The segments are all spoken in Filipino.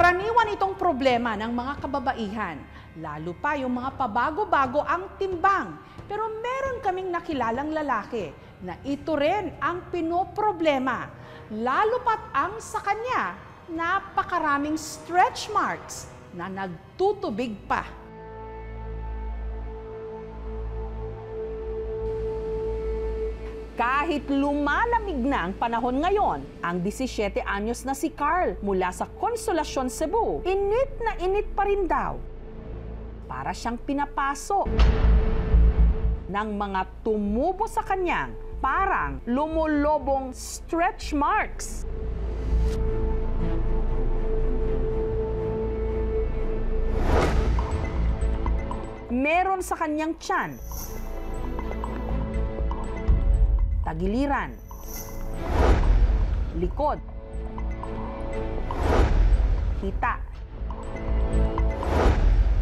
Karaniwan itong problema ng mga kababaihan, lalo pa yung mga pabago-bago ang timbang. Pero meron kaming nakilalang lalaki na ito rin ang pinoproblema, lalo pat ang sa kanya napakaraming stretch marks na nagtutubig pa. Kahit lumalamig na ang panahon ngayon, ang 17 anyos na si Carl mula sa Consolacion, Cebu, init na init pa rin daw. Para siyang pinapaso ng mga tumubo sa kanyang parang lumulobong stretch marks. Meron sa kanyang tiyan, tagiliran, likod, hita,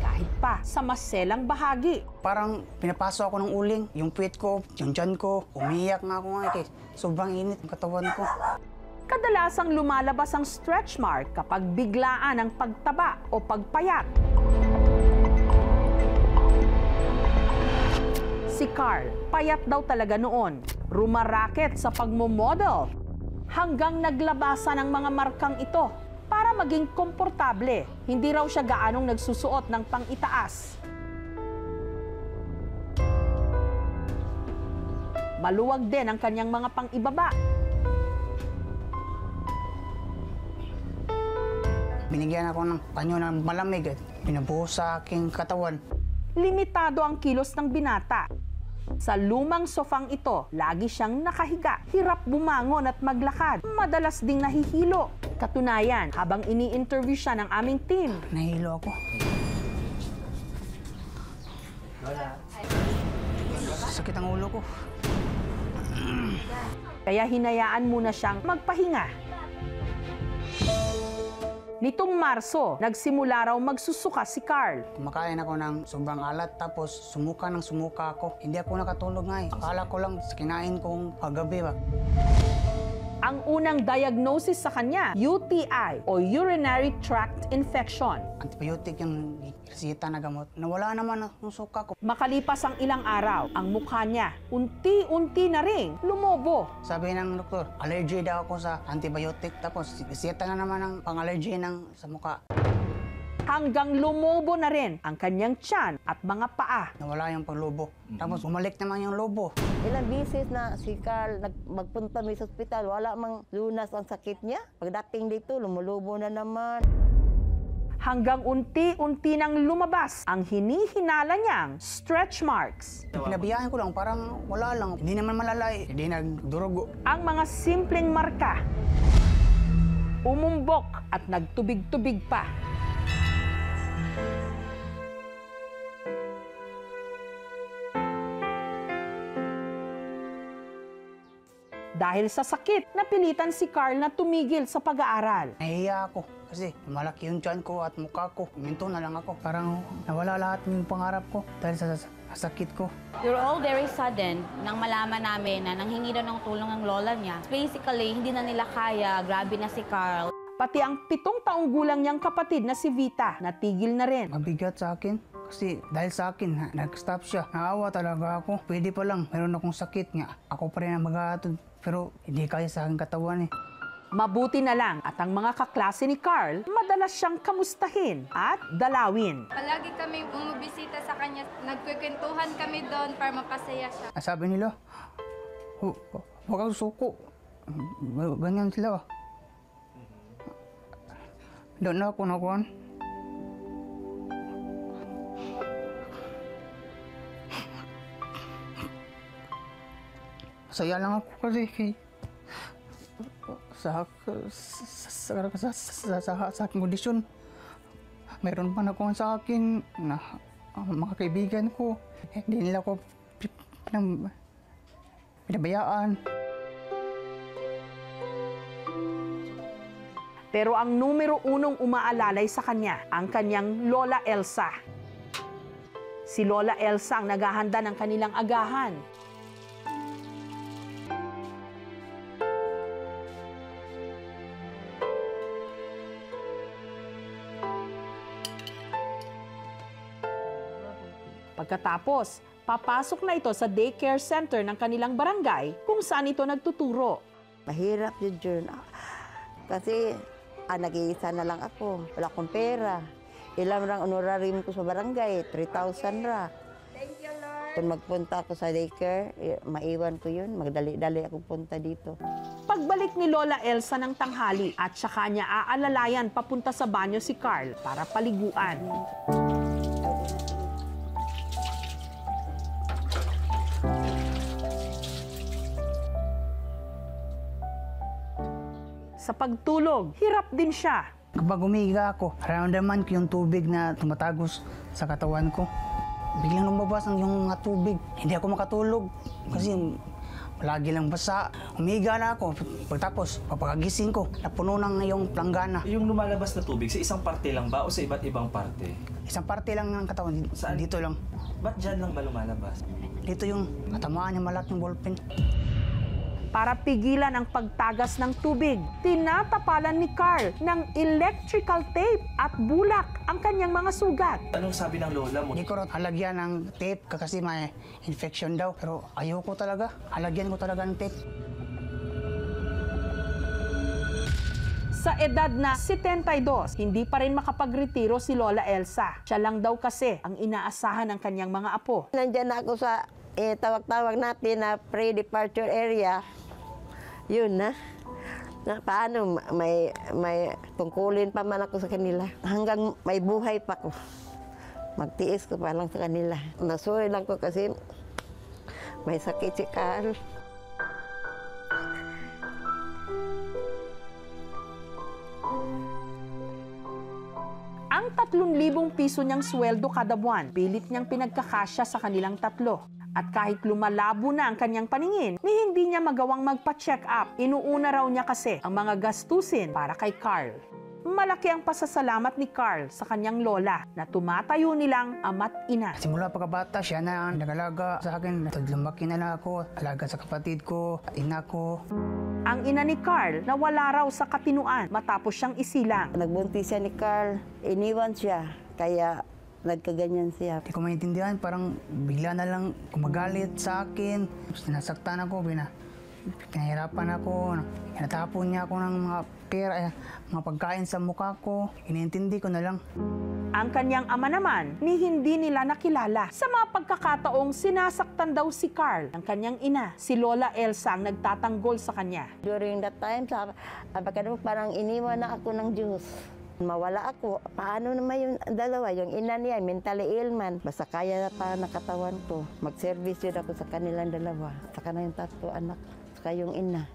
kahit pa sa maselang bahagi. Parang pinapaso ako ng uling, yung puwet ko, yung tiyan ko, umiyak nga ako nga eh. Sobrang init ang katawan ko. Kadalasang lumalabas ang stretch mark kapag biglaan ang pagtaba o pagpayat. Si Carl, payat daw talaga noon. Rumaraket sa pagmomodel hanggang naglabasan ang mga markang ito para maging komportable. Hindi raw siya gaanong nagsusuot ng pang-itaas. Maluwag din ang kanyang mga pang-ibaba. Binigyan ako ng panyo ng malamig at pinabuhos sa aking katawan. Limitado ang kilos ng binata. Sa lumang sofang ito, lagi siyang nakahiga, hirap bumangon at maglakad. Madalas ding nahihilo. Katunayan, habang ini-interview siya ng aming team, Nahilo ako. Sakit ang ulo ko. kaya hinayaan muna siyang magpahinga. Nitong Marso, nagsimula raw magsusuka si Carl. Kumakain ako ng sobrang alat tapos sumuka ako. Hindi ako nakatulog nga eh. Akala ko lang sa kinain kong paggabi ba. Ang unang diagnosis sa kanya, UTI o urinary tract infection. Antibiotic yung resita na gamot. Nawala naman ang suka ko. Makalipas ang ilang araw, ang mukha niya unti-unti na ring lumobo. Sabi ng doktor, allergy daw ako sa antibiotic. Tapos resita na naman ang pang-allergy sa mukha. Hanggang lumobo na rin ang kanyang tiyan at mga paa. Nawala yung paglubo. Tapos bumalik naman yung lobo. Ilang bisis na si Carl magpunta sa ospital, wala mang lunas ang sakit niya. Pagdating dito, lumulubo na naman. Hanggang unti-unti nang lumabas ang hinihinala niyang stretch marks. Pinabiyahin ko lang, parang wala lang. Hindi naman malalay, hindi nagdurugo. Ang mga simpleng marka, umumbok at nagtubig-tubig pa. Dahil sa sakit, napilitan si Carl na tumigil sa pag-aaral. Nahihiya ako kasi malaki yung tiyan ko at mukha ko. Minto na lang ako. Parang nawala lahat ng pangarap ko dahil sa sakit ko. You're all very sudden nang malaman namin na nanghingi daw ng tulong ang lola niya. Basically, hindi na nila kaya. Grabe na si Carl. Pati ang 7 taong gulang niyang kapatid na si Vita, natigil na rin. Mabigat sa akin kasi dahil sa akin, nag-stop siya. Naawa talaga ako. Pwede pa lang, meron akong sakit nga. Ako pa rin ang mag-aatod. Pero hindi kaya sa aking katawan eh. Mabuti na lang at ang mga kaklase ni Carl, madalas siyang kamustahin at dalawin. Palagi kami bumibisita sa kanya. Nagkukwentuhan kami doon para mapasaya siya. Sabi nila, huwag kang suko. Ganyan sila. Doon na ako nakuhan. Saya lang ako kasi sa aking kondisyon. Mayroon pa nakuha sa akin na mga kaibigan ko. Hindi nila ako pinabayaan. Pero ang numero 1 umaalalay sa kanya, ang kanyang Lola Elsa. Si Lola Elsa ang naghahanda ng kanilang agahan. Pagkatapos, papasok na ito sa daycare center ng kanilang barangay kung saan ito nagtuturo. Mahirap yun. Kasi nag-iisa na lang ako. Wala akong pera. Ilang rang honorarium ko sa barangay, 3,000 ra. Thank you, Lord. Kung magpunta ako sa daycare, maiwan ko yun. Magdali-dali ako punta dito. Pagbalik ni Lola Elsa ng tanghali at saka niya aalalayan papunta sa banyo si Carl para paliguan. Sa pagtulog, hirap din siya. Kapag umiga ako, nararamdaman ko yung tubig na tumatagos sa katawan ko. Biglang lumabas yung mga tubig. Hindi ako makatulog kasi lagi lang basa. Umiga na ako. Pagtapos, papakagising ko, napuno ng yung planggana. Yung lumalabas na tubig, sa isang parte lang ba o sa iba't ibang parte? Isang parte lang ng katawan. Saan? Dito lang. Ba't dyan lang ba lumalabas? Dito yung natamaan niya malaking ballpen. Para pigilan ang pagtagas ng tubig, tinatapalan ni Carl ng electrical tape at bulak ang kanyang mga sugat. Anong sabi ng lola mo? Hindi ko rin halagyan ng tape kasi may infection daw. Pero ayoko talaga. Halagyan ko talaga ng tape. Sa edad na 72, hindi pa rin makapagretiro si Lola Elsa. Siya lang daw kasi ang inaasahan ng kanyang mga apo. Nandyan na ako sa tawag-tawag natin na pre-departure area. Yun na paano may tungkulin pa man ako sa kanila. Hanggang may buhay pa ko. Magtiis ko pa lang sa kanila. Nasuri lang ko kasi may sakit si Carl. Ang 3,000 piso niyang sweldo kada buwan, pilit niyang pinagkakasya sa kanilang tatlo. At kahit lumalabo na ang kanyang paningin, ni hindi niya magawang magpa-check up. Inuuna raw niya kasi ang mga gastusin para kay Carl. Malaki ang pasasalamat ni Carl sa kanyang lola na tumatayo nilang ama't ina. Simula pagkabata, siya na ang nag-alaga sa akin. Lumaki na lang ako, alaga sa kapatid ko, ina ko. Ang ina ni Carl nawala raw sa katinuan matapos siyang isilang. Nagbuntis siya ni Carl, iniwan siya. Kaya nagkaganyan siya. Hindi ko maintindihan, parang bigla na lang kumagalit sa akin. Sinasaktan ako, pinahirapan ako. Natapon niya ako ng mga pera, mga pagkain sa mukha ko. Iniintindi ko na lang. Ang kanyang ama naman, ni hindi nila nakilala. Sa mga pagkakataong sinasaktan daw si Carl, ang kanyang ina, si Lola Elsa ang nagtatanggol sa kanya. During that time, parang iniwan na ako ng Diyos. Mawala ako. Paano naman yung dalawa? Yung ina niya, mentally ill man. Basta kaya na pa nakatawan ko. Mag-service yun ako sa kanilang dalawa. Saka na yung 3 anak. Saka yung ina.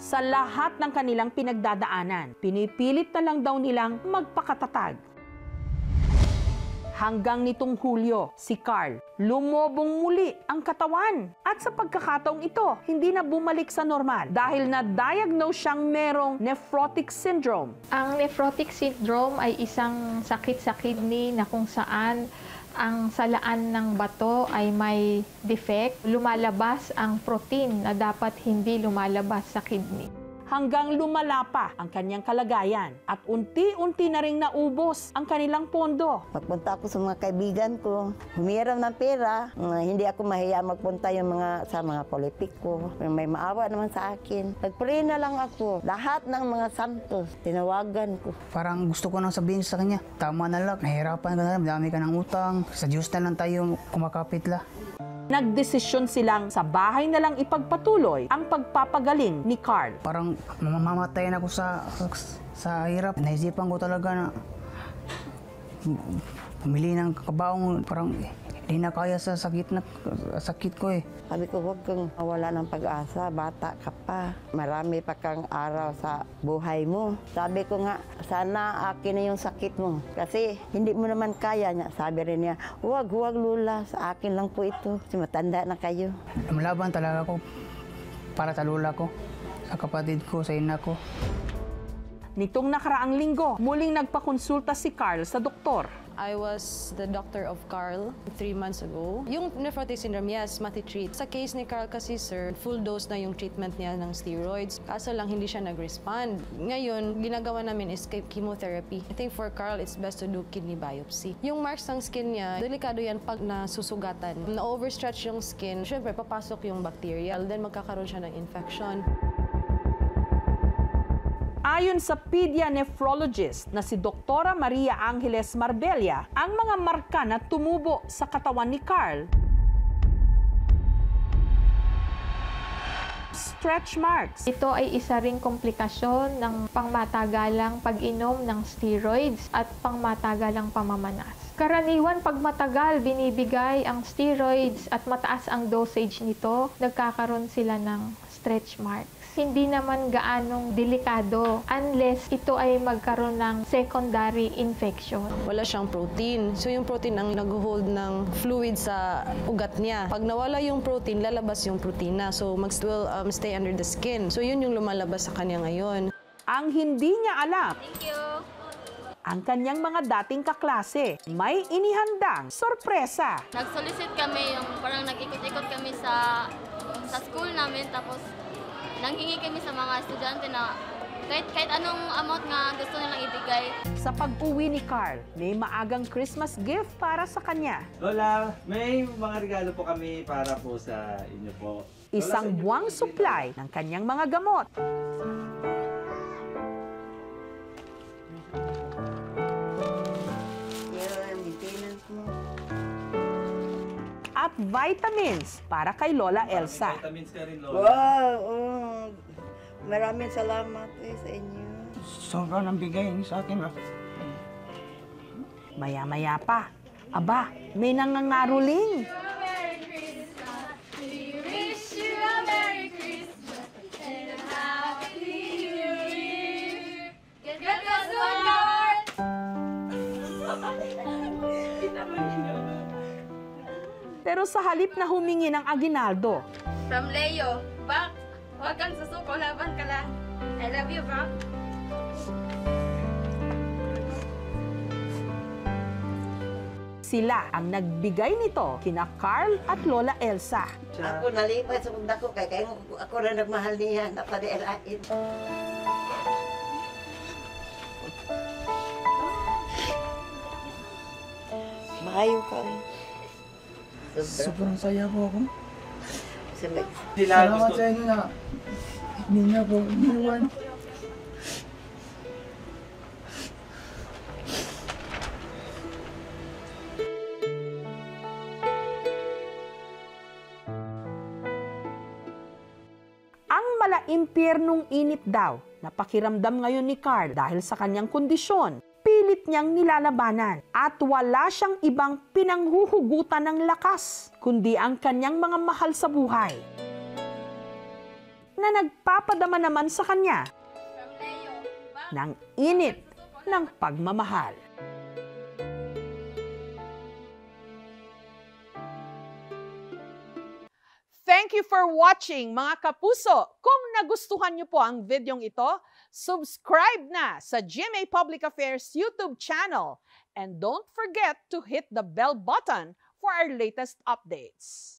Sa lahat ng kanilang pinagdadaanan, pinipilit na lang daw nilang magpakatatag. Hanggang nitong Hulyo, si Carl lumobong muli ang katawan. At sa pagkakataong ito, hindi na bumalik sa normal dahil na-diagnose siyang merong nephrotic syndrome. Ang nephrotic syndrome ay isang sakit sa kidney na kung saan ang salaan ng bato ay may defect. Lumalabas ang protein na dapat hindi lumalabas sa kidney. Hanggang lumala pa ang kanyang kalagayan at unti-unti na ring naubos ang kanilang pondo. Magpunta ako sa mga kaibigan ko. Humiram ng pera. Hindi ako mahiya magpunta sa mga politiko. May maawa naman sa akin. Nagpray na lang ako. Lahat ng mga santos, tinawagan ko. Parang gusto ko nang sabihin sa kanya, tama na lang, nahihirapan ka na lang, madami ka ng utang. Sa Diyos na lang tayo kumakapit la. Nagdesisyon silang sa bahay na lang ipagpatuloy ang pagpapagaling ni Carl. Parang mamamatay na ako sa hirap. Naisipan ko talaga na pumili ng kabaong. Parang hindi na kaya sa sakit ko eh. Sabi ko, huwag kang mawala ng pag-asa. Bata ka pa. Marami pa kang araw sa buhay mo. Sabi ko nga, sana akin na yung sakit mo. Kasi hindi mo naman kaya niya. Sabi rin niya, huwag Lula. Sa akin lang po ito. Kasi matanda na kayo. Lumalaban talaga ako para sa lula ko, sa kapatid ko, sa ina ko. Nitong nakaraang linggo, muling nagpakonsulta si Carl sa doktor. I was the doctor of Carl 3 months ago. Yung nephrotic syndrome, yes, matitreat. Sa case ni Carl kasi, sir, full dose na yung treatment niya ng steroids. Kaso lang, hindi siya nag-respond. Ngayon, ginagawa namin is chemotherapy. I think for Carl, it's best to do kidney biopsy. Yung marks ng skin niya, delikado yan pag nasusugatan. Na-overstretch yung skin, syempre, papasok yung bacteria. Then, magkakaroon siya ng infection. Ayon sa pedia nephrologist na si Dr. Maria Angeles Marbella, ang mga marka na tumubo sa katawan ni Carl, stretch marks. Ito ay isa ring komplikasyon ng pangmatagalang pag-inom ng steroids at pangmatagalang pamamanas. Karaniwan pag matagal binibigay ang steroids at mataas ang dosage nito, nagkakaroon sila ng stretch marks. Hindi naman gaanong delikado unless ito ay magkaroon ng secondary infection. Wala siyang protein. So yung protein ang nag-hold ng fluid sa ugat niya. Pag nawala yung protein, lalabas yung protina. So will stay under the skin. So yun yung lumalabas sa kanya ngayon. Ang hindi niya alam, Thank you. ang kanyang mga dating kaklase, may inihandang sorpresa. Nag-solicit kami, yung parang nag-ikot-ikot kami sa school namin, tapos nanghingi kami sa mga estudyante na kahit anong amount nga gusto nilang ibigay. Sa pag-uwi ni Carl, may maagang Christmas gift para sa kanya. Lola, may mga regalo po kami para po sa inyo po. Isang buwang supply ng kanyang mga gamot. At vitamins para kay Lola Elsa. Vitamins ka rin, Lola. Wow! Maraming salamat sa inyo. Sobrang ang bigay niyo sa akin. Maya-maya pa. Aba, may nangangaruling. Pero sa halip na humingi ng aginaldo, From Leo, Bak, huwag kang susuko, laban ka lang. I love you, Bak. sila ang nagbigay nito kina Carl at Lola Elsa. Ako nalipay sa munda ko, kaya ako na nagmahal niya, napadialain. Maayo ka. Sobrang saya po ako. Sila Salamat gusto. sa inyo na hindi niya po iniwan. Ang malaimpyernong init daw na pakiramdam ngayon ni Carl dahil sa kanyang kondisyon, pilit niyang nilalabanan at wala siyang ibang pinanghuhugutan ng lakas kundi ang kanyang mga mahal sa buhay na nagpapadama naman sa kanya ng init ng pagmamahal. Thank you for watching, mga kapuso. Kung nagustuhan niyo po ang videong ito, subscribe na sa GMA Public Affairs YouTube channel. And don't forget to hit the bell button for our latest updates.